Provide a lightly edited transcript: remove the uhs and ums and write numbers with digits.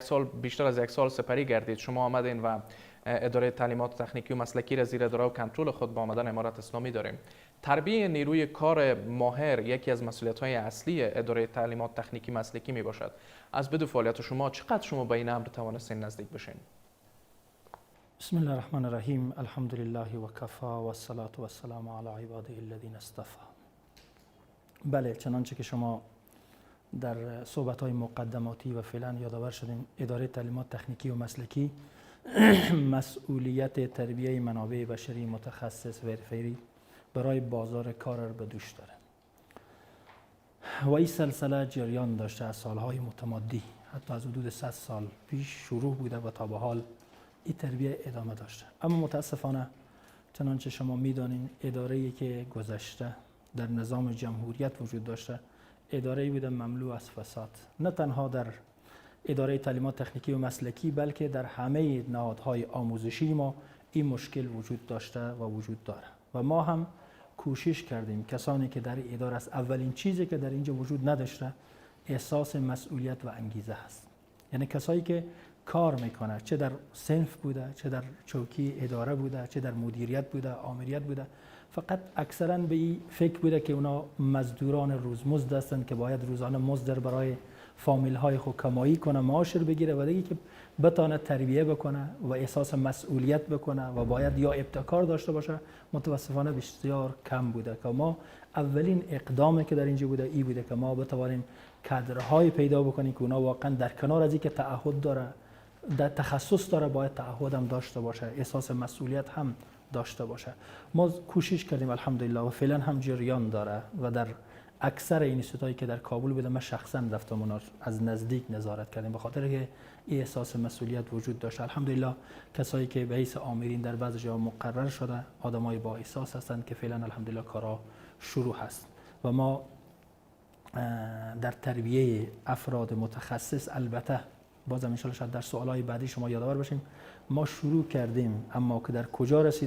سال بیشتر از یک سال سپری گردید. شما آمدین و اداره تعلیمات تکنیکی و مسلکی را زیر اداره و کنترل خود با آمدن امارات اسلامی داریم. تربیت نیروی کار ماهر یکی از مسئولیت‌های اصلی اداره تعلیمات تکنیکی مسلکی می باشد. از بدو فعالیت شما چقدر شما به این امر توانستین نزدیک بشین؟ بسم الله الرحمن الرحیم. الحمد لله و کفی و الصلاة و السلام علی عباده الذین اصطفی. بله، چنانچه که شما در صحبت‌های مقدماتی و فعلا یادآور شدیم، اداره تعلیمات تکنیکی و مسلکی مسئولیت تربیه منابع بشری متخصص و حرفه‌ای برای بازار کار را به دوش داره و این سلسله جریان داشته از سالهای متمادی، حتی از حدود 100 سال پیش شروع بوده و تا به حال این تربیه ادامه داشته. اما متاسفانه چنانچه شما میدانید، اداره‌ای که گذشته در نظام جمهوریت وجود داشته اداره‌ای بوده مملو از فساد، نه تنها در اداره تعلیمات تکنیکی و مسلکی بلکه در همه نهادهای آموزشی ما این مشکل وجود داشته و وجود داره و ما هم کوشش کردیم کسانی که در اداره است، اولین چیزی که در اینجا وجود نداشته احساس مسئولیت و انگیزه هست. یعنی کسایی که کار میکنه، چه در صنف بوده، چه در چوکی اداره بوده، چه در مدیریت بوده، آمریت بوده، فقط اکثرا به این فکر بوده که اونا مزدوران روزمزد هستند که باید روزانه مزد برای فامیل های خود کمایی کنه، معاش بگیره و دیگه که بتونه تربیه بکنه و احساس مسئولیت بکنه و باید یا ابتکار داشته باشه، متاسفانه بسیار کم بوده. که ما اولین اقدامی که در اینجا بوده این بوده که ما بتوانیم کادرهای پیدا بکنیم که اونا واقعا در کنار از اینکه تعهد داره، در تخصص داره، باید تعهد هم داشته باشه، احساس مسئولیت هم داشته باشه. ما کوشش کردیم الحمدلله و فعلا هم جریان داره و در اکثر اینستیتوتایی که در کابل بوده من شخصا رفتم اونا از نزدیک نظارت کردیم، به خاطر که این احساس مسئولیت وجود داشته. الحمدلله کسایی که به حیث آمرین در بعضی جا مقرر شده آدمای با احساس هستند که فعلا الحمدلله کارا شروع هست و ما در تربیه افراد متخصص البته بازم ان شاء الله شاید در سوالای بعدی شما یادآور بشیم ما شروع کردیم، اما که در کجا رسید